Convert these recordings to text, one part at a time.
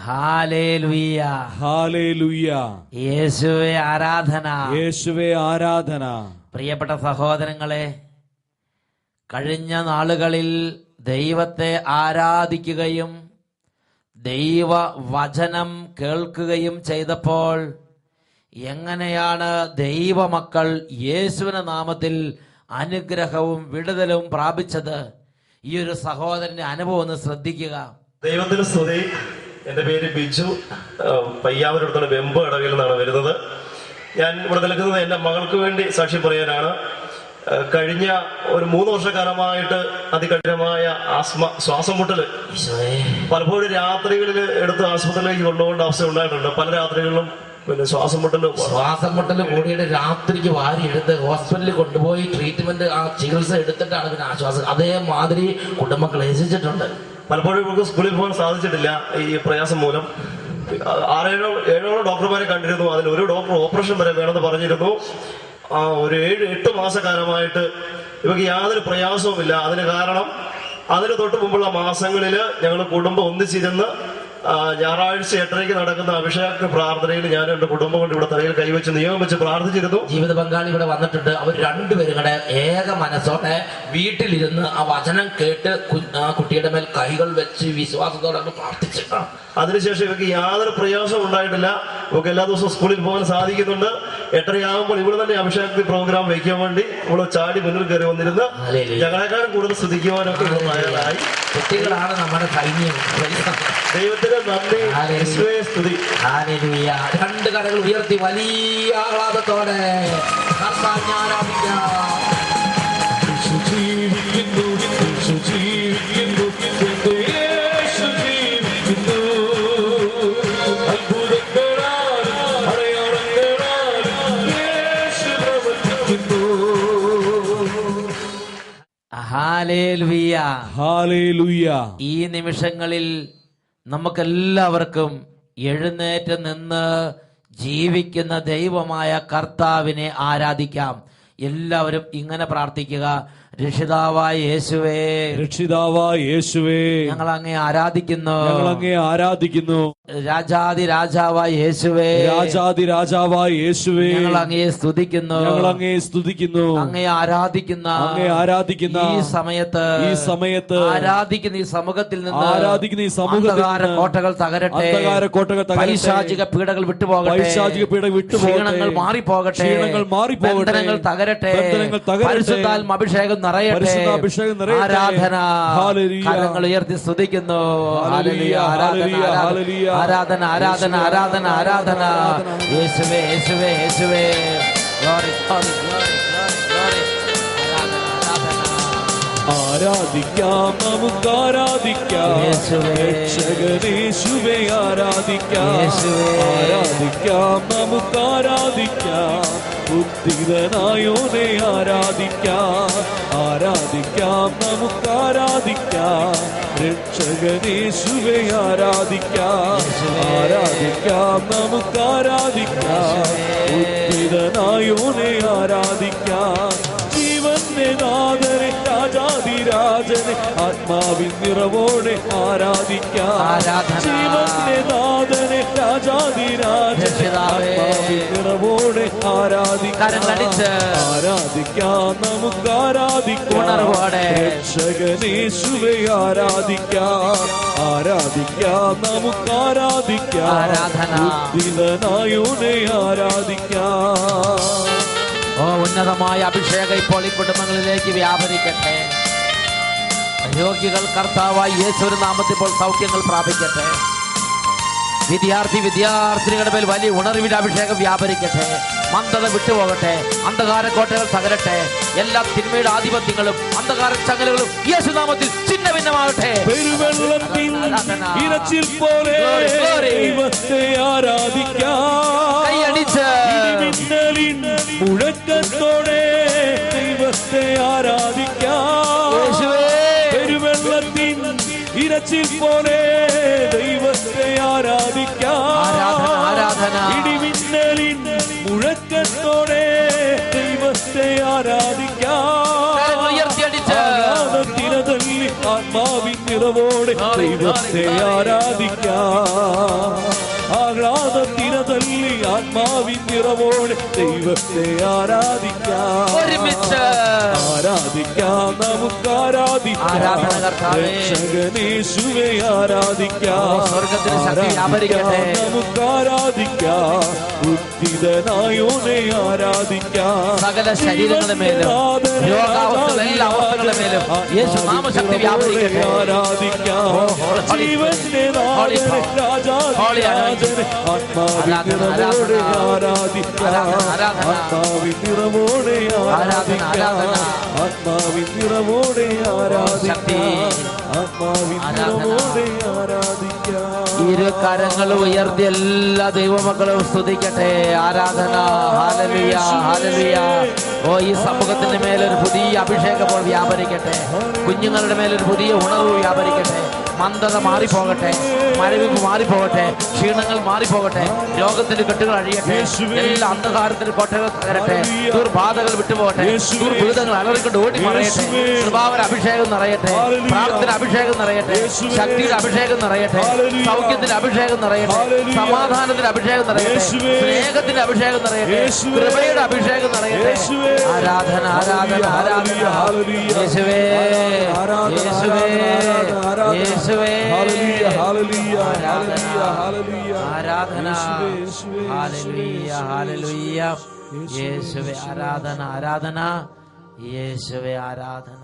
Hallelujah, hallelujah. യേശുവേ ആരാധന, യേശുവേ ആരാധന. പ്രിയപ്പെട്ട സഹോദരങ്ങളെ, കഴിഞ്ഞ നാളുകളിൽ ദൈവത്തെ ആരാധിക്കുകയും ദൈവവചനം കേൾക്കുകയും ചെയ്തപ്പോൾ എങ്ങനെയാണ് ദൈവമക്കൾ യേശുവിന്റെ നാമത്തിൽ അനുഗ്രഹവും വിടുതലും പ്രാപിച്ചത്? ഈ ഒരു സഹോദരന്റെ അനുഭവം ഒന്ന് ശ്രദ്ധിക്കുക. ദൈവത്തിന് സ്തുതി. എൻ്റെ പേര് ബിജു. പയ്യാവൂരടുത്തുള്ള വെമ്പ് ഇടവയിൽ നിന്നാണ് വരുന്നത്. ഞാൻ ഇവിടെ നിൽക്കുന്നത് എൻ്റെ മകൾക്ക് വേണ്ടി സാക്ഷ്യം പറയാനാണ്. കഴിഞ്ഞ ഒരു 3 വർഷക്കാലമായിട്ട് അതികഠിനമായ ആസ്മ, ശ്വാസം മുട്ടൽ, പലപ്പോഴും രാത്രികളിൽ എടുത്ത് ആശുപത്രിയിലേക്ക് കൊണ്ടുപോകേണ്ട അവസ്ഥ ഉണ്ടായിട്ടുണ്ട്. പല രാത്രികളിലും പിന്നെ ശ്വാസം മുട്ടൽ കൂടിയിട്ട് രാത്രിക്ക് വാരി എടുത്ത് ഹോസ്പിറ്റലിൽ കൊണ്ടുപോയി ട്രീറ്റ്മെന്റ്, ആ ചികിത്സ എടുത്തിട്ടാണ് പിന്നെ ആശ്വാസം. അതേമാതിരി കുടുംബം ക്ലേശിച്ചിട്ടുണ്ട്. പലപ്പോഴും നമുക്ക് സ്കൂളിൽ പോകാൻ സാധിച്ചിട്ടില്ല ഈ പ്രയാസം മൂലം. 6-7 ഡോക്ടർമാരെ കണ്ടിരുന്നു. അതിൽ ഒരു ഡോക്ടർ ഓപ്പറേഷൻ വരെ വേണമെന്ന് പറഞ്ഞിരുന്നു. ഒരു 7-8 മാസക്കാലമായിട്ട് ഇവർക്ക് യാതൊരു പ്രയാസവുമില്ല. അതിന് കാരണം അതിന് തൊട്ട് മുമ്പുള്ള മാസങ്ങളിൽ ഞങ്ങൾ കുടുംബം ഒന്നിച്ചിരുന്ന് ഞായറാഴ്ച 8:30 നടക്കുന്ന അഭിഷേക പ്രാർത്ഥനയിൽ ഞാൻ എൻ്റെ കുടുംബം കൊണ്ട് ഇവിടെ തലയിൽ കൈവച്ച് നിയമം വെച്ച് പ്രാർത്ഥിച്ചിരുന്നു. ജീവിത പങ്കാളി ഇവിടെ വന്നിട്ടുണ്ട്. അവർ രണ്ടുപേരും കൂടെ ഏക മനസ്സോടെ വീട്ടിലിരുന്ന് ആ വചനം കേട്ട് കുട്ടിയുടെ മേൽ കൈകൾ വെച്ച് വിശ്വാസത്തോടെ പ്രാർത്ഥിച്ചിട്ടാണ്. അതിനുശേഷം ഇവർക്ക് യാതൊരു പ്രയാസവും ഉണ്ടായിട്ടില്ല. ഇവർക്ക് എല്ലാ ദിവസവും സ്കൂളിൽ പോകാൻ സാധിക്കുന്നുണ്ട്. 8:30 ആകുമ്പോൾ ഇവിടെ തന്നെ അഭിഷേകത്തിൽ പ്രോഗ്രാം വയ്ക്കാൻ വേണ്ടി ഇവിടെ ചാടി മുന്നിൽ കയറി വന്നിരുന്ന് ഞങ്ങളെക്കാളും കൂടുതൽ സ്തുതിക്കുവാനൊക്കെ തയ്യാറായി. കുട്ടികളാണ് നമ്മുടെ സൈന്യം. ദൈവത്തിന് നന്ദി, സ്തുതി. രണ്ട് കരകൾ ഉയർത്തി വലിയ ആഹ്ലാദത്തോടെ ഹല്ലേലൂയ, ഹല്ലേലൂയ. ഈ നിമിഷങ്ങളിൽ നമുക്കെല്ലാവർക്കും എഴുന്നേറ്റ് നിന്ന് ജീവിക്കുന്ന ദൈവമായ കർത്താവിനെ ആരാധിക്കാം. എല്ലാവരും ഇങ്ങനെ പ്രാർത്ഥിക്കുക. രക്ഷിതാവായ യേശുവേ, രക്ഷിതാവായ യേശുവേ, ഞങ്ങൾ അങ്ങേ ആരാധിക്കുന്നു, ഞങ്ങൾ അങ്ങേ ആരാധിക്കുന്നു. രാജാതി രാജാവായ യേശുവേ, രാജാതി രാജാവായ യേശുവേ, ഞങ്ങൾ അങ്ങയെ സ്തുതിക്കുന്നു, ഞങ്ങൾ അങ്ങേ സ്തുതിക്കുന്നു. അങ്ങേ ആരാധിക്കുന്ന ഈ സമയത്ത് ആരാധിക്കുന്ന ഈ സമൂഹത്തിൽ നിന്ന് അന്ധകാര കോട്ടകൾ തകരട്ടെ, പൈശാചിക പീഡകൾ വിട്ടുപോകട്ടെ, ക്ഷീണങ്ങൾ മാറിപ്പോകട്ടെ, ബന്ധനങ്ങൾ തകരട്ടെ, പരിശുദ്ധാത്മ അഭിഷേകം നിറയട്ടെ. ആരാധന, കരങ്ങൾ ഉയർത്തി സ്തുതിക്കുന്നു. ആരാധന, ആരാധന, ആരാധന, ആരാധന. യേശുവേ, യേശുവേ, യേശുവേ. ആരാധിക്കാം, നമുക്ക് ആരാധിക്കാം. രക്ഷകനേശുവേ ആരാധിക്കാം, ആരാധിക്കാം, നമുക്ക് ആരാധിക്കാം. ബുദ്ധിതനായോനെ ആരാധിക്കാം, ആരാധിക്കാം, നമുക്ക് ആരാധിക്കാം. രക്ഷകനേശുവേ ആരാധിക്കാം, ആരാധിക്കാം, നമുക്ക് ആരാധിക്കാം. ബുദ്ധിതനായോനെ ആരാധിക്കാം. ജീവന്റെ നാഥനെ, രാജാതിരാജനെ ആത്മാവിൻ നിറവോടെ ആരാധിക്കാം. ജീവന്റെ നാഥനെ, രാജാതിരാജനെ ആത്മാവിൻ നിറവോടെ ആരാധിക്കാം. ആരാധിക്കാം, നമുക്ക് ആരാധിക്കാം. രക്ഷകനേശുവേ ആരാധിക്കാം, ആരാധിക്കാം, നമുക്ക് ആരാധിക്കാം. ബുദ്ധിതനായോനെ ആരാധിക്കാം. ഉന്നതമായ അഭിഷേകം ഇപ്പോൾ ഈ കുടുംബങ്ങളിലേക്ക് വ്യാപരിക്കട്ടെ. രോഗികൾ കർത്താവായ യേശുവിന്റെ നാമത്തിൽ ഇപ്പോൾ സൗഖ്യങ്ങൾ പ്രാപിക്കട്ടെ. വിദ്യാർത്ഥിനികളുടെ മേൽ വലിയ ഉണർവിന്റെ അഭിഷേകം വ്യാപരിക്കട്ടെ. മന്ദത വിട്ടുപോകട്ടെ, അന്ധകാര കോട്ടകൾ തകരട്ടെ. എല്ലാ തിന്മയുടെ ആധിപത്യങ്ങളും അന്ധകാര ചങ്ങലകളും യേശുനാമത്തിൽ ചിന്ന ഭിന്നമാകട്ടെ. മുഴക്കത്തോടെ ദൈവത്തെ ആരാധിക്കാം. പെരുവെള്ളത്തിൻ ഇരച്ചിൽ പോലെ ദൈവത്തെ ആരാധിക്കാം. ഇടിമിന്നലിൻ മുഴക്കത്തോടെ ദൈവത്തെ ആരാധിക്കാം. ആരാധത്തിനതല്ലി ആത്മാവിൻ നിറവോടെ ദൈവത്തെ ആരാധിക്കാം. ആഹ്ലാദത്തിനെ തല്ലി ആത്മാവിൻ നിറവോടെ ദൈവത്തെ ആരാധിക്കാം. ഒരുമിച്ച് ആരാധിക്കാം, നമുക്ക് ആരാധിക്കാം. രക്ഷകനേശുവെ ആരാധിക്കാം. സ്വർഗ്ഗത്തിന് ശക്തി വ്യാപരിക്കട്ടെ. നമുക്ക് ആരാധിക്കാം. ഉദ്ധിതനായോനെ ആരാധിക്കാം. സകല ശരീരങ്ങളുടെ മേലും രോഗാവസ്ഥകൾ എല്ലാ അവസ്ഥകളുടെ മേലും യേശു നാമശക്തി വ്യാപരിക്കട്ടെ. ആരാധിക്കാം. ജീവന്റെ നാഥനെ രാജാധിരാജനെ ആത്മാവിനിറവോടെ ആരാധിക്കാം. ആത്മാവിനിറവോടെ ആരാധിക്കാം. ആത്മാവിനിറവോടെ ആരാധിക്കാം. ആത്മാവിനിറവോടെ ആരാധിക്കാം. ഇരു കരങ്ങൾ ഉയർത്തി എല്ലാ ദൈവമക്കളും സ്തുതിക്കട്ടെ. ആരാധന. Hallelujah, hallelujah. ഓ, ഈ സമൂഹത്തിന്റെ മേലൊരു പുതിയ അഭിഷേകം ഇപ്പോൾ വ്യാപരിക്കട്ടെ. കുഞ്ഞുങ്ങളുടെ മേലൊരു പുതിയ ഉണർവ് വ്യാപരിക്കട്ടെ. മന്ദത മാറിപ്പോകട്ടെ, മരവിപ്പ് മാറിപ്പോകട്ടെ, ക്ഷീണങ്ങൾ മാറിപ്പോകട്ടെ, രോഗത്തിന്റെ കെട്ടുകൾ അഴിയട്ടെ, എല്ലാ അന്ധകാരത്തിന്റെ കോട്ടകൾ തകരട്ടെ, ദുർബാധകൾ വിട്ടുപോകട്ടെ, ദുർഭൂതങ്ങൾ അലറിക്കൊണ്ട് ഓടി മറയട്ടെ. കൃപാവര അഭിഷേകം നിറയട്ടെ, പ്രാർത്ഥന അഭിഷേകം നിറയട്ടെ, ശക്തിയുടെ അഭിഷേകം നിറയട്ടെ, സൗഖ്യത്തിന്റെ അഭിഷേകം നിറയട്ടെ, സമാധാനത്തിന്റെ അഭിഷേകം നിറയട്ടെ, സ്നേഹത്തിന്റെ അഭിഷേകം നിറയട്ടെ, കൃപയുടെ അഭിഷേകം നിറയട്ടെ. ആരാധന, ആരാധന, ആരാധന. യേശുവേ, യേശുവേ, യേശുവേ. Hallelujah, hallelujah, hallelujah. ആരാധന. Hallelujah, hallelujah. യേശുവേ ആരാധന, ആരാധന. യേശുവേ ആരാധന.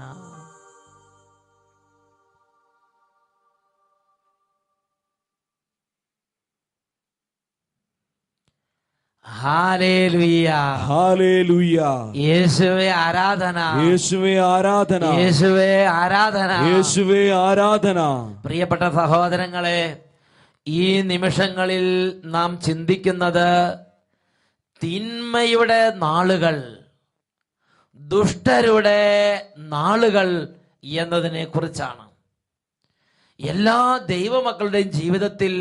Hallelujah, hallelujah. യേശുവേ ആരാധന, യേശുവേ ആരാധന, യേശുവേ ആരാധന, യേശുവേ ആരാധന. പ്രിയപ്പെട്ട സഹോദരങ്ങളെ, ഈ നിമിഷങ്ങളിൽ നാം ചിന്തിക്കുന്നത് തിന്മയുടെ നാളുകൾ, ദുഷ്ടരുടെ നാളുകൾ എന്നതിനെ കുറിച്ചാണ്. എല്ലാ ദൈവമക്കളുടെയും ജീവിതത്തിൽ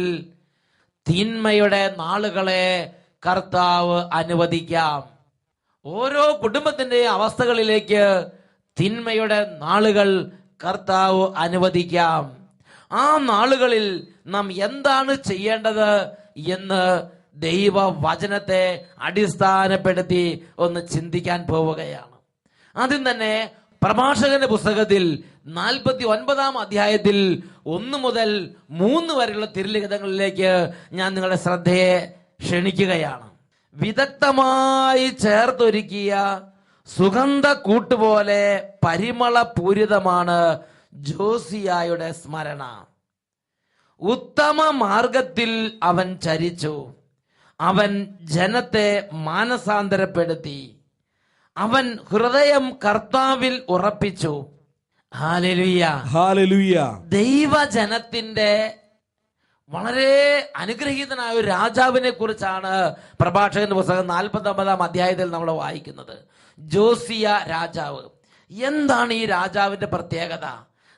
തിന്മയുടെ നാളുകളെ കർത്താവ് അനുവദിക്കാം. ഓരോ കുടുംബത്തിന്റെയും അവസ്ഥകളിലേക്ക് തിന്മയുടെ നാളുകൾ കർത്താവ് അനുവദിക്കാം. ആ നാളുകളിൽ നാം എന്താണ് ചെയ്യേണ്ടത് എന്ന് ദൈവവചനത്തെ അടിസ്ഥാനപ്പെടുത്തി ഒന്ന് ചിന്തിക്കാൻ പോവുകയാണ്. ആദ്യം തന്നെ പ്രഭാഷകന്റെ പുസ്തകത്തിൽ 49 അധ്യായത്തിൽ 1 മുതൽ 3 വരെയുള്ള തിരുലിഖിതങ്ങളിലേക്ക് ഞാൻ നിങ്ങളുടെ ശ്രദ്ധയെ ക്ഷണിക്കുകയാണ്. വിദഗ്ധമായി ചേർത്തൊരുക്കിയ സുഗന്ധ കൂട്ടുപോലെ പരിമളപൂരിതമാണ് ജോസിയായുടെ സ്മരണ. ഉത്തമ മാർഗത്തിൽ അവൻ ചരിച്ചു. അവൻ ജനത്തെ മാനസാന്തരപ്പെടുത്തി. അവൻ ഹൃദയം കർത്താവിൽ ഉറപ്പിച്ചു. Hallelujah, hallelujah. ദൈവജനത്തിന്റെ വളരെ അനുഗ്രഹീതനായ ഒരു രാജാവിനെ കുറിച്ചാണ് പ്രഭാഷകന്റെ പുസ്തകം 49 അധ്യായത്തിൽ നമ്മൾ വായിക്കുന്നത്. ജോസിയ രാജാവ്. എന്താണ് ഈ രാജാവിന്റെ പ്രത്യേകത?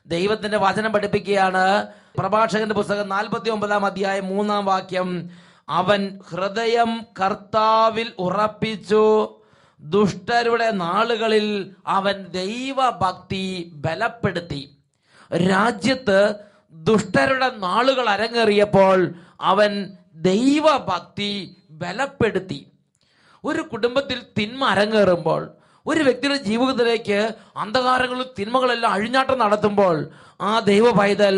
ദൈവത്തിന്റെ വചനം പഠിപ്പിക്കുകയാണ്. പ്രഭാഷകന്റെ പുസ്തകം 49 അധ്യായം 3 വാക്യം. അവൻ ഹൃദയം കർത്താവിൽ ഉറപ്പിച്ചു. ദുഷ്ടരുടെ നാളുകളിൽ അവൻ ദൈവഭക്തി ബലപ്പെടുത്തി. രാജ്യത്ത് ദുഷ്ടരുടെ നാളുകൾ അരങ്ങേറിയപ്പോൾ അവൻ ദൈവഭക്തി ബലപ്പെടുത്തി. ഒരു കുടുംബത്തിൽ തിന്മ അരങ്ങേറുമ്പോൾ, ഒരു വ്യക്തിയുടെ ജീവിതത്തിലേക്ക് അന്ധകാരങ്ങളും തിന്മകളെല്ലാം അഴിഞ്ഞാട്ടം നടത്തുമ്പോൾ, ആ ദൈവ പൈതൽ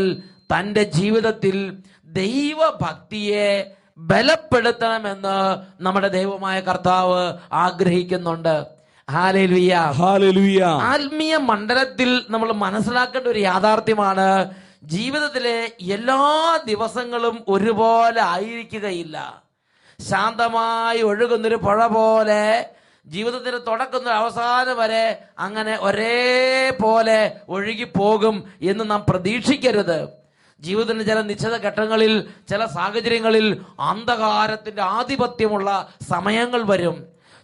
തൻ്റെ ജീവിതത്തിൽ ദൈവഭക്തിയെ ബലപ്പെടുത്തണമെന്ന് നമ്മുടെ ദൈവമായ കർത്താവ് ആഗ്രഹിക്കുന്നുണ്ട്. Hallelujah, hallelujah. ആത്മീയ മണ്ഡലത്തിൽ നമ്മൾ മനസ്സിലാക്കേണ്ട ഒരു യാഥാർത്ഥ്യമാണ്, ജീവിതത്തിലെ എല്ലാ ദിവസങ്ങളും ഒരുപോലെ ആയിരിക്കുകയില്ല. ശാന്തമായി ഒഴുകുന്നൊരു പുഴ പോലെ ജീവിതത്തിന് തുടക്കുന്ന അവസാനം വരെ അങ്ങനെ ഒരേപോലെ ഒഴുകിപ്പോകും എന്ന് നാം പ്രതീക്ഷിക്കരുത്. ജീവിതത്തിന്റെ ചില നിശ്ചിത ഘട്ടങ്ങളിൽ, ചില സാഹചര്യങ്ങളിൽ അന്ധകാരത്തിന്റെ ആധിപത്യമുള്ള സമയങ്ങൾ വരും.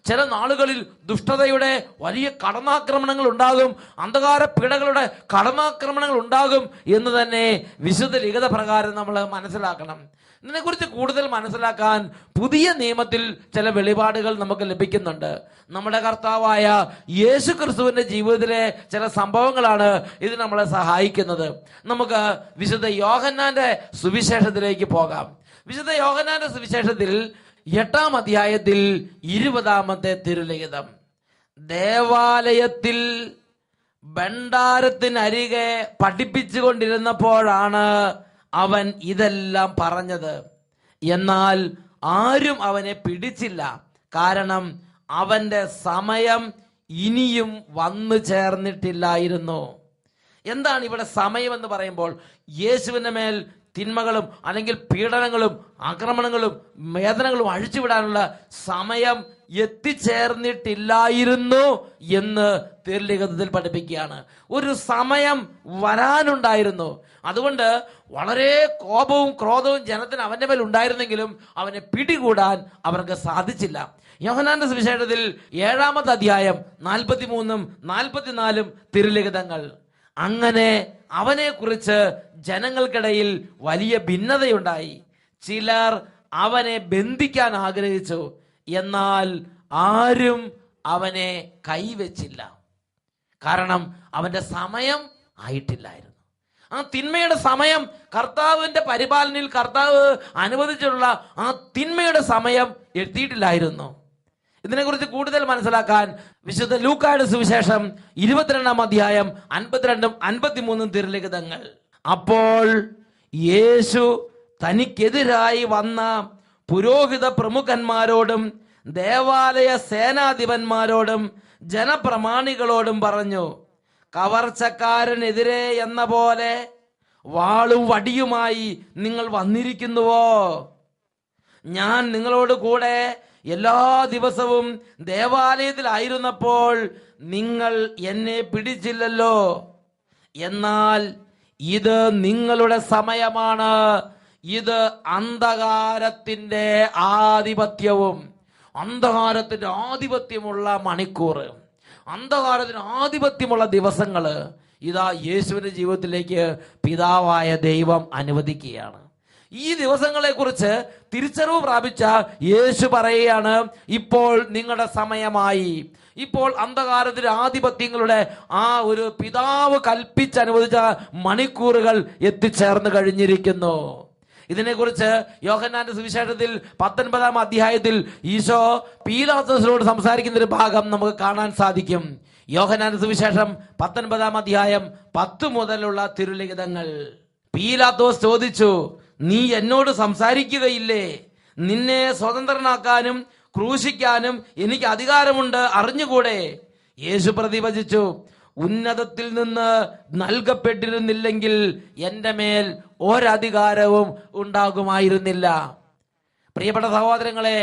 ചില നാളുകളിൽ ദുഷ്ടതയുടെ വലിയ കടന്നാക്രമണങ്ങൾ ഉണ്ടാകും, അന്ധകാര പീഡകളുടെ കടന്നാക്രമണങ്ങൾ ഉണ്ടാകും എന്ന് തന്നെ വിശുദ്ധ ലിഖിത പ്രകാരം നമ്മൾ മനസ്സിലാക്കണം. ഇതിനെക്കുറിച്ച് കൂടുതൽ മനസ്സിലാക്കാൻ പുതിയ നിയമത്തിൽ ചില വെളിപാടുകൾ നമുക്ക് ലഭിക്കുന്നുണ്ട്. നമ്മുടെ കർത്താവായ യേശു ക്രിസ്തുവിന്റെ ജീവിതത്തിലെ ചില സംഭവങ്ങളാണ് ഇത് നമ്മളെ സഹായിക്കുന്നത്. നമുക്ക് വിശുദ്ധ യോഹന്നാന്റെ സുവിശേഷത്തിലേക്ക് പോകാം. വിശുദ്ധ യോഹന്നാന്റെ സുവിശേഷത്തിൽ 8-ാം അധ്യായത്തിൽ 20-ാമത്തെ തിരുലിഖിതം. ദേവാലയത്തിൽ ഭണ്ഡാരത്തിനരികെ പഠിപ്പിച്ചുകൊണ്ടിരുന്നപ്പോഴാണ് അവൻ ഇതെല്ലാം പറഞ്ഞത്. എന്നാൽ ആരും അവനെ പിടിച്ചില്ല, കാരണം അവന്റെ സമയം ഇനിയും വന്നു ചേർന്നിട്ടില്ലായിരുന്നു. എന്താണ് ഇവിടെ സമയം എന്ന് പറയുമ്പോൾ? യേശുവിന്റെ മേൽ തിന്മകളും അല്ലെങ്കിൽ പീഡനങ്ങളും ആക്രമണങ്ങളും വേദനകളും അഴിച്ചുവിടാനുള്ള സമയം എത്തിച്ചേർന്നിട്ടില്ലായിരുന്നു എന്ന് തിരുലിഖിതത്തിൽ പഠിപ്പിക്കുകയാണ്. ഒരു സമയം വരാനുണ്ടായിരുന്നു. അതുകൊണ്ട് വളരെ കോപവും ക്രോധവും ജനത്തിന് അവന്റെ മേൽ ഉണ്ടായിരുന്നെങ്കിലും അവനെ പിടികൂടാൻ അവർക്ക് സാധിച്ചില്ല. യോഹന്നാന്റെ സുവിശേഷത്തിൽ 7-ാമത്തെ അധ്യായം 43-ഉം 44-ഉം തിരുലിഖിതങ്ങൾ. അങ്ങനെ അവനെ കുറിച്ച് ജനങ്ങൾക്കിടയിൽ വലിയ ഭിന്നതയുണ്ടായി. ചിലർ അവനെ ബന്ധിക്കാൻ ആഗ്രഹിച്ചു, എന്നാൽ ആരും അവനെ കൈവച്ചില്ല, കാരണം അവന്റെ സമയം ആയിട്ടില്ലായിരുന്നു. ആ തിന്മയുടെ സമയം, കർത്താവിന്റെ പരിപാലനയിൽ കർത്താവ് അനുവദിച്ചിട്ടുള്ള ആ തിന്മയുടെ സമയം എത്തിയിട്ടില്ലായിരുന്നു. ഇതിനെക്കുറിച്ച് കൂടുതൽ മനസ്സിലാക്കാൻ വിശുദ്ധ ലൂക്കായുടെ സുവിശേഷം 22-ാം അധ്യായം 52-ഉം 53-ഉം തിരുലിഖിതങ്ങൾ. അപ്പോൾ യേശു തനിക്കെതിരായി വന്ന പുരോഹിത പ്രമുഖന്മാരോടും ദേവാലയ സേനാധിപന്മാരോടും ജനപ്രമാണികളോടും പറഞ്ഞു, കവർച്ചക്കാരനെതിരെ എന്ന പോലെ വാളും വടിയുമായി നിങ്ങൾ വന്നിരിക്കുന്നുവോ? ഞാൻ നിങ്ങളോട് കൂടെ എല്ലാ ദിവസവും ദേവാലയത്തിലായിരുന്നപ്പോൾ നിങ്ങൾ എന്നെ പിടിച്ചില്ലല്ലോ. എന്നാൽ ഇത് നിങ്ങളുടെ സമയമാണ്. ഇത് അന്ധകാരത്തിന്റെ ആധിപത്യവും, അന്ധകാരത്തിന്റെ ആധിപത്യമുള്ള മണിക്കൂർ, അന്ധകാരത്തിന് ആധിപത്യമുള്ള ദിവസങ്ങള് ഇതാ യേശുവിന്റെ ജീവിതത്തിലേക്ക് പിതാവായ ദൈവം അനുവദിക്കുകയാണ്. ഈ ദിവസങ്ങളെ കുറിച്ച് തിരിച്ചറിവ് പ്രാപിച്ച യേശു പറയുകയാണ്, ഇപ്പോൾ നിങ്ങളുടെ സമയമായി. ഇപ്പോൾ അന്ധകാരത്തിന്റെ ആധിപത്യങ്ങളുടെ ആ ഒരു പിതാവ് കൽപ്പിച്ചനുവദിച്ച മണിക്കൂറുകൾ എത്തിച്ചേർന്ന് കഴിഞ്ഞിരിക്കുന്നു. ഇതിനെക്കുറിച്ച് യോഹന്നാന്റെ സുവിശേഷത്തിൽ 19-ാം അധ്യായത്തിൽ ഈശോ പീലാത്തോസിനോട് സംസാരിക്കുന്ന ഒരു ഭാഗം നമുക്ക് കാണാൻ സാധിക്കും. യോഹന്നാന്റെ സുവിശേഷം 19-ാം അധ്യായം 10 മുതലുള്ള തിരുലിഖിതങ്ങൾ. പീലാത്തോസ് ചോദിച്ചു, നീ എന്നോട് സംസാരിക്കുകയില്ലേ? നിന്നെ സ്വതന്ത്രനാക്കാനും ക്രൂശിക്കാനും എനിക്ക് അധികാരമുണ്ട്, അറിഞ്ഞുകൂടെ? യേശു പ്രതിവചിച്ചു, ഉന്നതത്തിൽ നിന്ന് നൽകപ്പെട്ടിരുന്നില്ലെങ്കിൽ എന്റെ മേൽ ഒരധികാരവും ഉണ്ടാകുമായിരുന്നില്ല. പ്രിയപ്പെട്ട സഹോദരങ്ങളെ,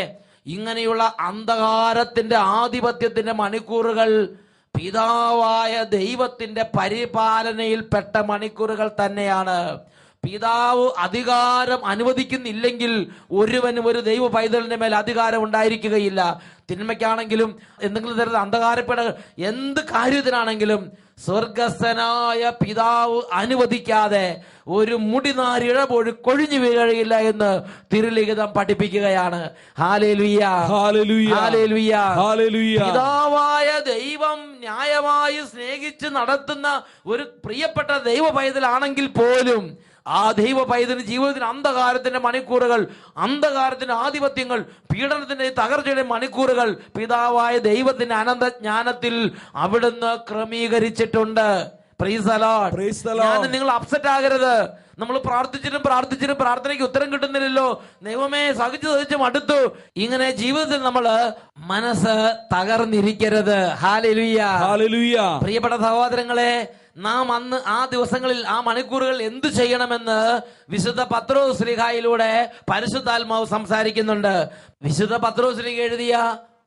ഇങ്ങനെയുള്ള അന്ധകാരത്തിന്റെ ആധിപത്യത്തിന്റെ മണിക്കൂറുകൾ പിതാവായ ദൈവത്തിന്റെ പരിപാലനയിൽപ്പെട്ട മണിക്കൂറുകൾ തന്നെയാണ്. പിതാവ് അധികാരം അനുവദിക്കുന്നില്ലെങ്കിൽ ഒരുവനും ഒരു ദൈവ പൈതലിന്റെ മേൽ അധികാരം ഉണ്ടായിരിക്കുകയില്ല. തിന്മയ്ക്കാണെങ്കിലും എന്തെങ്കിലും തരത്തിൽ അന്ധകാരപ്പെട എന്ത് കാര്യത്തിനാണെങ്കിലും സ്വർഗസ്ഥനായ പിതാവ് അനുവദിക്കാതെ ഒരു മുടിനാരിഴ പോലും കൊഴിഞ്ഞു വീഴുകയില്ല എന്ന് തിരുലിഖിതം പഠിപ്പിക്കുകയാണ്. Hallelujah, hallelujah, hallelujah, hallelujah. പിതാവായ ദൈവം ന്യായമായി സ്നേഹിച്ച് നടത്തുന്ന ഒരു പ്രിയപ്പെട്ട ദൈവ പൈതലാണെങ്കിൽ പോലും ആ ദൈവ പൈതൃക ജീവിതത്തിന് അന്ധകാരത്തിന്റെ മണിക്കൂറുകൾ, അന്ധകാരത്തിന്റെ ആധിപത്യങ്ങൾ, പീഡനത്തിന്റെ തകർച്ചയുടെ മണിക്കൂറുകൾ പിതാവായ ദൈവത്തിന്റെ അനന്ത ജ്ഞാനത്തിൽ അവിടുന്ന് ക്രമീകരിച്ചിട്ടുണ്ട്. Praise the lord. Praise the lord. ഞാൻ നിങ്ങൾ അപ്സെറ്റ് ആകരുത്. നമ്മൾ പ്രാർത്ഥിച്ചിട്ടും പ്രാർത്ഥനയ്ക്ക് ഉത്തരം കിട്ടുന്നില്ലല്ലോ, ദൈവമേ സഹിച്ചു മടുത്തു, ഇങ്ങനെ ജീവിതത്തിൽ നമ്മൾ മനസ്സ് തകർന്നിരിക്കരുത്. Hallelujah, hallelujah. പ്രിയപ്പെട്ട സഹോദരങ്ങളെ, നാം അന്ന് ആ ദിവസങ്ങളിൽ ആ മണിക്കൂറുകൾ എന്തു ചെയ്യണമെന്ന് വിശുദ്ധ പത്രോസ് ശ്ലീഹായിലൂടെ പരിശുദ്ധാത്മാവ് സംസാരിക്കുന്നുണ്ട്. വിശുദ്ധ പത്രോസ് ശ്ലീഹ എഴുതിയ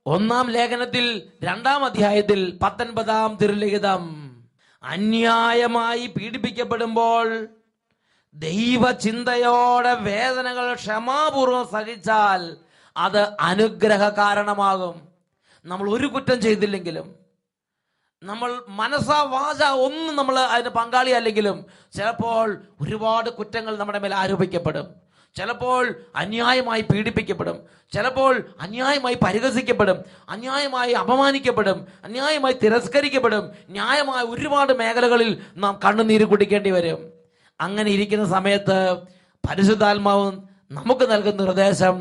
1-ാം ലേഖനത്തിൽ 2-ാം അധ്യായത്തിൽ 19-ാം തിരുലിഖിതം. അന്യായമായി പീഡിപ്പിക്കപ്പെടുമ്പോൾ ദൈവചിന്തയോടെ വേദനകൾ ക്ഷമാപൂർവം സഹിച്ചാൽ അത് അനുഗ്രഹ കാരണമാകും. നമ്മൾ ഒരു കുറ്റം ചെയ്തില്ലെങ്കിലും, നമ്മൾ മനസ്സാ വാച ഒന്നും നമ്മൾ അതിന് പങ്കാളിയല്ലെങ്കിലും ചിലപ്പോൾ ഒരുപാട് കുറ്റങ്ങൾ നമ്മുടെ മേൽ ആരോപിക്കപ്പെടും. ചിലപ്പോൾ അന്യായമായി പീഡിപ്പിക്കപ്പെടും, ചിലപ്പോൾ അന്യായമായി പരിഹസിക്കപ്പെടും, അന്യായമായി അപമാനിക്കപ്പെടും, അന്യായമായി തിരസ്കരിക്കപ്പെടും. ന്യായമായ ഒരുപാട് മേഖലകളിൽ നാം കണ്ണുനീര് കുടിക്കേണ്ടി വരും. അങ്ങനെ ഇരിക്കുന്ന സമയത്ത് പരിശുദ്ധാത്മാവ് നമുക്ക് നൽകുന്ന നിർദ്ദേശം,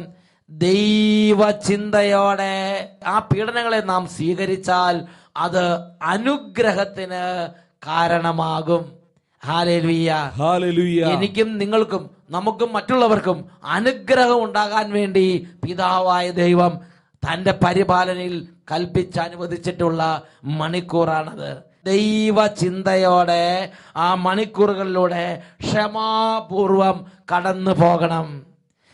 ദൈവചിന്തയോടെ ആ പീഡനങ്ങളെ നാം സ്വീകരിച്ചാൽ അത് അനുഗ്രഹത്തിന് കാരണമാകും. Hallelujah, hallelujah. എനിക്കും നിങ്ങൾക്കും നമുക്കും മറ്റുള്ളവർക്കും അനുഗ്രഹം ഉണ്ടാകാൻ വേണ്ടി പിതാവായ ദൈവം തൻ്റെ പരിപാലനയിൽ കൽപ്പിച്ചനുവദിച്ചിട്ടുള്ള മണിക്കൂറാണത്. ദൈവചിന്തയോടെ ആ മണിക്കൂറുകളിലൂടെ ക്ഷമാപൂർവം കടന്നു പോകണം.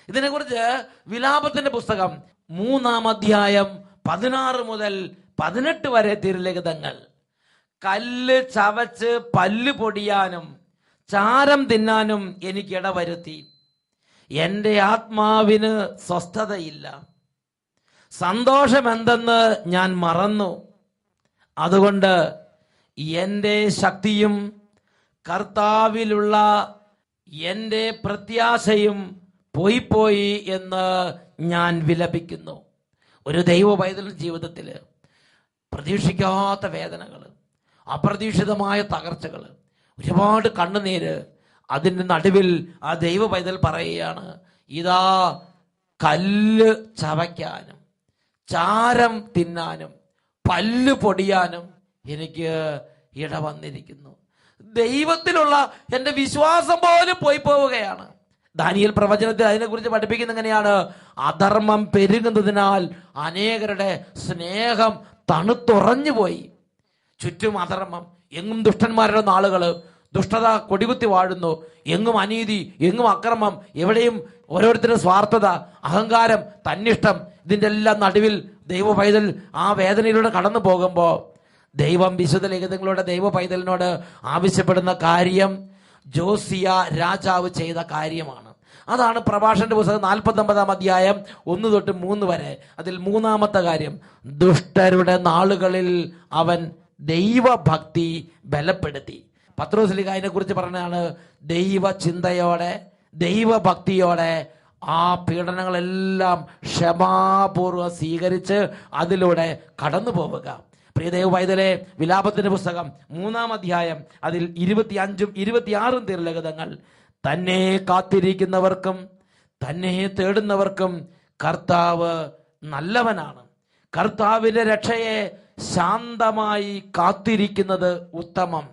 ഇതിനെക്കുറിച്ച് വിലാപത്തിന്റെ പുസ്തകം 3-ാം അധ്യായം 16 മുതൽ 18 വരെ തിരുലിഖിതങ്ങൾ. കല്ല് ചവച്ച് പല്ല് പൊടിയാനും ചാരം തിന്നാനും എനിക്കിട വരുത്തി. എൻ്റെ ആത്മാവിന് സ്വസ്ഥതയില്ല. സന്തോഷമെന്തെന്ന് ഞാൻ മറന്നു. അതുകൊണ്ട് എൻ്റെ ശക്തിയും കർത്താവിലുള്ള എൻ്റെ പ്രത്യാശയും പോയി എന്ന് ഞാൻ വിലപിക്കുന്നു. ഒരു ദൈവ പൈതൽ ജീവിതത്തിൽ പ്രതീക്ഷിക്കാത്ത വേദനകൾ, അപ്രതീക്ഷിതമായ തകർച്ചകൾ, ഒരുപാട് കണ്ണുനീര്, അതിൻ്റെ നടുവിൽ ആ ദൈവ പൈതൽ പറയുകയാണ്, ഇതാ കല്ല് ചവയ്ക്കാനും ചാരം തിന്നാനും പല്ല് പൊടിയാനും എനിക്ക് ഇട വന്നിരിക്കുന്നു. ദൈവത്തിലുള്ള എൻ്റെ വിശ്വാസം പോലും പോവുകയാണ്. ദാനിയേൽ പ്രവചനത്തിൽ അതിനെക്കുറിച്ച് പഠിപ്പിക്കുന്ന എങ്ങനെയാണ്, അധർമ്മം പെരുകുന്നതിനാൽ അനേകരുടെ സ്നേഹം തണുത്തുറഞ്ഞു പോയി. ചുറ്റും അധർമ്മം, എങ്ങും ദുഷ്ടന്മാരുടെ നാളുകള്, ദുഷ്ടത കൊടികുത്തി വാഴുന്നു, എങ്ങും അനീതി, എങ്ങും അക്രമം, എവിടെയും ഓരോരുത്തരുടെ സ്വാർത്ഥത, അഹങ്കാരം, തന്നിഷ്ടം. ഇതിൻ്റെ എല്ലാം നടുവിൽ ദൈവ പൈതൽ ആ വേദനയിലൂടെ കടന്നു പോകുമ്പോൾ ദൈവം വിശുദ്ധ ലിഖിതങ്ങളുടെ ദൈവ പൈതലിനോട് ആവശ്യപ്പെടുന്ന കാര്യം ജോസിയ രാജാവ് ചെയ്ത കാര്യമാണ്. അതാണ് പ്രഭാഷണന്റെ പുസ്തകം 49-ാം അധ്യായം 1 തൊട്ട് 3 വരെ. അതിൽ 3-ാമത്തെ കാര്യം, ദുഷ്ടരുടെ നാളുകളിൽ അവൻ ദൈവഭക്തി ബലപ്പെടുത്തി. പത്രോസ്ലീഹ അതിനെ കുറിച്ച് പറഞ്ഞാണ്, ദൈവ ചിന്തയോടെ ദൈവഭക്തിയോടെ ആ പീഡനങ്ങളെല്ലാം ക്ഷമാപൂർവ്വം സ്വീകരിച്ച് അതിലൂടെ കടന്നു പോവുക. പ്രിയ ദൈവ പൈതലേ, വിലാപത്തിന്റെ പുസ്തകം 3-ാം അധ്യായം അതിൽ 25-ഉം 26-ഉം തിരുലിഖിതങ്ങൾ, തന്നെ കാത്തിരിക്കുന്നവർക്കും തന്നെ തേടുന്നവർക്കും കർത്താവ് നല്ലവനാണ്. കർത്താവിന്റെ രക്ഷയെ ശാന്തമായി കാത്തിരിക്കുന്നത് ഉത്തമം.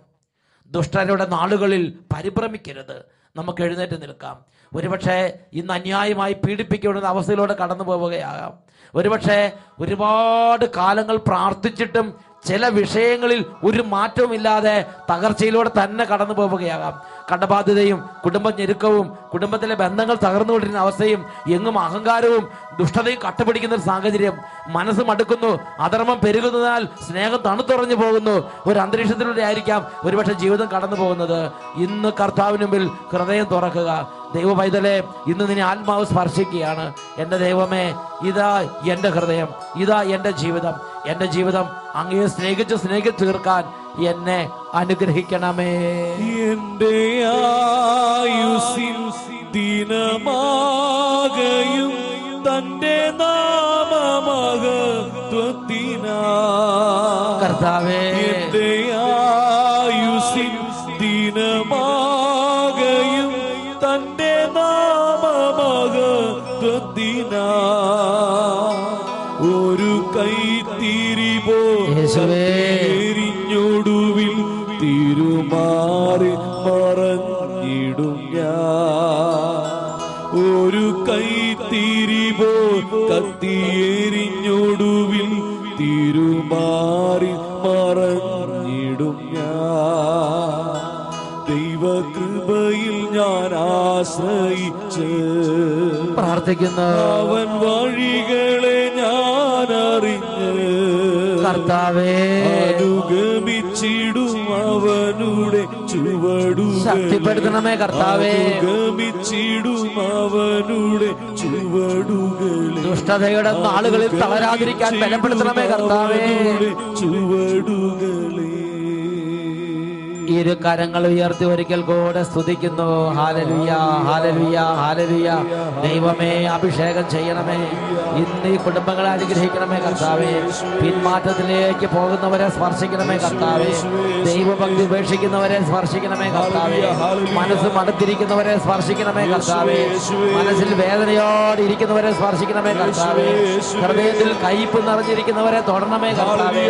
ദുഷ്ടരുടെ നാളുകളിൽ പരിഭ്രമിക്കരുത്. നമുക്ക് എഴുന്നേറ്റ് നിൽക്കാം. ഒരുപക്ഷെ ഇന്ന് അന്യായമായി പീഡിപ്പിക്കപ്പെടുന്ന അവസ്ഥയിലൂടെ കടന്നു പോവുകയാകാം. ഒരുപക്ഷെ ഒരുപാട് കാലങ്ങൾ പ്രാർത്ഥിച്ചിട്ടും ചില വിഷയങ്ങളിൽ ഒരു മാറ്റവുമില്ലാതെ തകർച്ചയിലൂടെ തന്നെ കടന്നു പോവുകയാകാം. കടബാധ്യതയും കുടുംബ ഞെരുക്കവും കുടുംബത്തിലെ ബന്ധങ്ങൾ തകർന്നുകൊണ്ടിരുന്ന അവസ്ഥയും എങ്ങും അഹങ്കാരവും ദുഷ്ടതയും കട്ടുപിടിക്കുന്ന ഒരു സാഹചര്യം, മനസ്സ് മടുക്കുന്നു, അധർമ്മം പെരുകുന്നതിനാൽ സ്നേഹം തണുത്തുറഞ്ഞു പോകുന്നു. ഒരു അന്തരീക്ഷത്തിലൂടെ ആയിരിക്കാം ഒരുപക്ഷെ ജീവിതം കടന്നു പോകുന്നത്. ഇന്ന് കർത്താവിന് മുമ്പിൽ ഹൃദയം തുറക്കുക. ദൈവ പൈതലെ, ഇന്ന് നിന്നെ ആത്മാവ് സ്പർശിക്കുകയാണ്. എൻ്റെ ദൈവമേ, ഇതാ എൻ്റെ ഹൃദയം, ഇതാ എൻ്റെ ജീവിതം. എൻ്റെ ജീവിതം അങ്ങയെ സ്നേഹിച്ച് തീർക്കാൻ എന്നെ അനുഗ്രഹിക്കണമേ. എന്റെ ആയുസ്സിൻ ദിനമാകയും തന്റെ നാമമഹത്വത്തിനാ കർത്താവേ, എന്റെ ആയുസ്സിൻ ദിനമാകയും തന്റെ നാമമഹത്വത്തിനാ ഒരു കൈത്തിരി പോരിഞ്ഞൊടുവിൽ തിരുമാറി മറഞ്ഞിടും ഞാൻ. ഒരു കൈത്തിരി പോ കത്തിയെരിഞ്ഞൊടുവിൽ തിരുമാറി മറഞ്ഞിടും ഞാൻ. ദൈവകൃപയിൽ ഞാൻ ആശ്രയിച്ച് പ്രാർത്ഥിക്കുന്നു. അവൻ വഴികളെ ഞാൻ അറിഞ്ഞ് കർത്താവേ, അനുഗമിച്ചിടും അവനുടെ ചുവടുകൾ ശക്തിപ്പെടുത്തണമേ കർത്താവേ. അനുഗമിച്ചിടും അവനുടെ ചുവടുകളെ. ദുഷ്ടതയുടെ നാളുകളിൽ തളരാതിരിക്കാൻ ബലപ്പെടുത്തണമേ കർത്താവേ. ചുവടുകളെ. ഇരു കരങ്ങൾ ഉയർത്തി ഒരിക്കൽ കൂടെ സ്തുതിക്കുന്നു. Hallelujah, hallelujah, hallelujah. ദൈവമേ, അഭിഷേകം ചെയ്യണമേ. ഇന്ന് ഈ കുടുംബങ്ങളെ അനുഗ്രഹിക്കണമേ കർത്താവേ. പിന്മാറ്റത്തിലേക്ക് പോകുന്നവരെ സ്പർശിക്കണമേ കർത്താവേ. ദൈവഭക്തി ഉപേക്ഷിക്കുന്നവരെ സ്പർശിക്കണമേ കർത്താവേ. മനസ്സ് മടുത്തിരിക്കുന്നവരെ സ്പർശിക്കണമേ കർത്താവേ. മനസ്സിൽ വേദനയോടെ ഇരിക്കുന്നവരെ സ്പർശിക്കണമേ കർത്താവേ. ഹൃദയത്തിൽ കയ്പ് നിറഞ്ഞിരിക്കുന്നവരെ തൊടണമേ കർത്താവേ.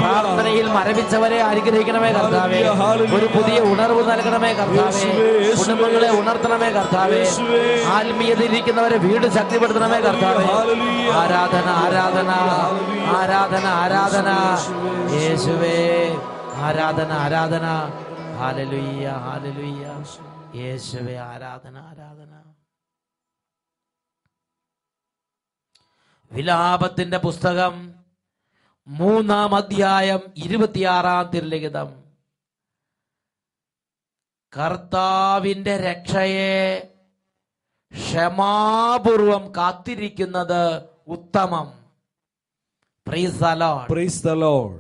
പ്രാർത്ഥനയിൽ മരവിച്ചവരെ അനുഗ്രഹിക്കണമേ കർത്താവേ. ഒരു പുതിയ ഉണർവ് നൽകണമേ കർത്താവേ. കുടുംബങ്ങളെ ഉണർത്തണമേ കർത്താവേ. ആത്മീയതയിലിരിക്കുന്നവരെ വീട് ശക്തിപ്പെടുത്തണമേ കർത്താവേ. ആരാധന, ആരാധന, ആരാധന, ആരാധന യേശുവേ. ആരാധന, ആരാധന. ഹല്ലേലൂയ, ഹല്ലേലൂയ യേശുവേ. ആരാധന, ആരാധന. വിലാപത്തിന്റെ പുസ്തകം 3-ാം അധ്യായം 26-ാം തിരുലിഖിതം. കർത്താവിന്റെ രക്ഷയെ ക്ഷമാപൂർവം കാത്തിരിക്കുന്നത് ഉത്തമം. Price the lord. Praise the Lord.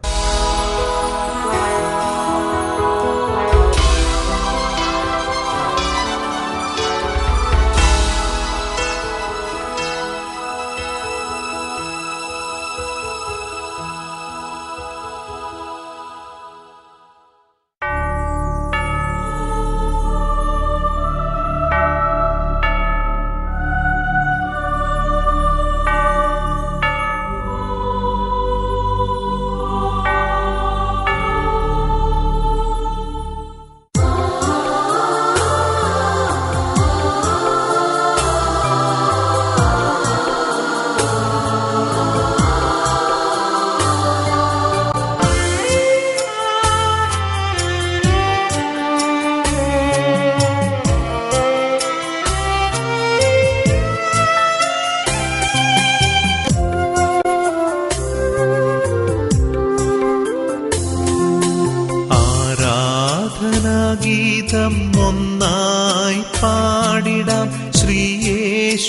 ഗീതം ഒന്നായി പാടിടാം, ശ്രീയേശുനാഥനെ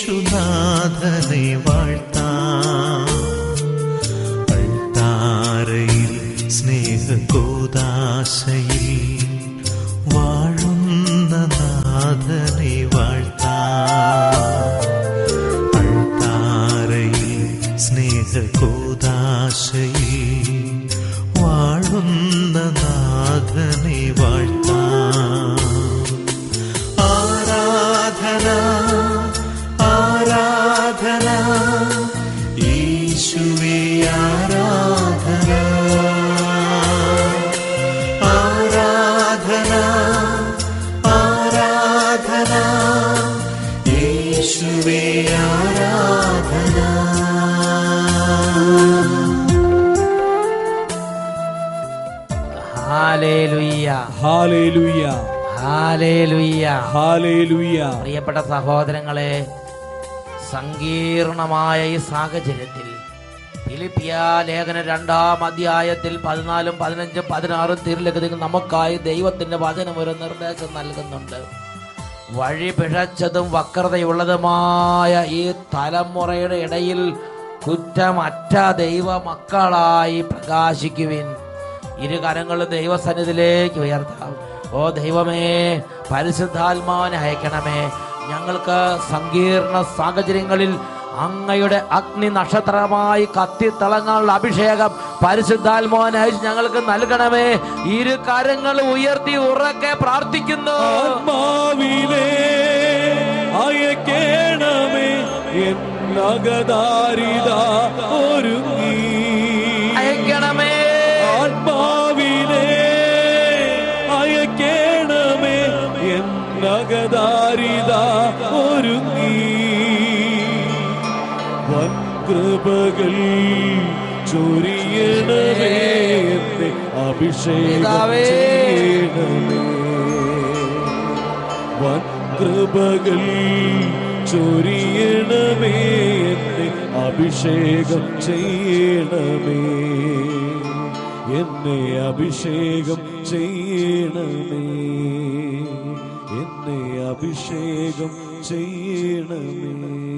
വാഴ്ത്താം. അൾത്താരയിൽ സ്നേഹകൂദാശയിൽ വാഴുന്ന നാഥനെ വാഴ്ത്താം. അൾത്താരയിൽ സ്നേഹകൂദാശയിൽ വാഴുന്ന നാഥനെ വാഴ്ത്താം. ആരാധന, ആരാധന, യേശുവേ ആരാധന. ആരാധന, ആരാധന, യേശുവേ ആരാധന. Hallelujah, hallelujah, hallelujah, hallelujah. പ്രിയപ്പെട്ട സഹോദരങ്ങളെ, സങ്കീർണമായ ഈ സാഹചര്യത്തിൽ ഫിലിപ്പിയ ലേഖന 2-ാം അധ്യായത്തിൽ 14, 15, 16 തിരുലിഖിതങ്ങൾ നമുക്കായി ദൈവത്തിന്റെ വചനം ഒരു നിർദ്ദേശം നൽകുന്നുണ്ട്. വഴി പിഴച്ചതും വക്രതയുള്ളതുമായ ഈ തലമുറയുടെ ഇടയിൽ കുറ്റമറ്റ ദൈവ മക്കളായി പ്രകാശിക്കുവിൻ. ഇരുകരങ്ങൾ ദൈവസന്നിധിയിലേക്ക് ഉയർത്താം. ഓ ദൈവമേ, പരിശുദ്ധാത്മാവിനെ അയക്കണമേ. ഞങ്ങൾക്ക് സങ്കീർണ സാഹചര്യങ്ങളിൽ അങ്ങയുടെ അഗ്നി നക്ഷത്രമായി കത്തിത്തിളങ്ങാനുള്ള അഭിഷേകം പരിശുദ്ധാത്മാവിനെ അയച്ച് ഞങ്ങൾക്ക് നൽകണമേ. ഇരു കരങ്ങൾ ഉയർത്തി ഉറക്കെ പ്രാർത്ഥിക്കുന്നു. ആത്മാവിനെ അയക്കണമേ, എന്നകദാരിത ഒരുങ്ങി. അയക്കണമേ, ആത്മാവിനെ അയക്കണമേ, എന്നകദാരിത ഒരുങ്ങി. വൻകൃപകൾ ചൊരിയണമേ, എന്നെ അഭിഷേകം ചെയ്യണമേ. വൻകൃപകൾ ചൊരിയണമേ, എന്നെ അഭിഷേകം ചെയ്യണമേ. എന്നെ അഭിഷേകം ചെയ്യണമേ, എന്നെ അഭിഷേകം ചെയ്യണമേ.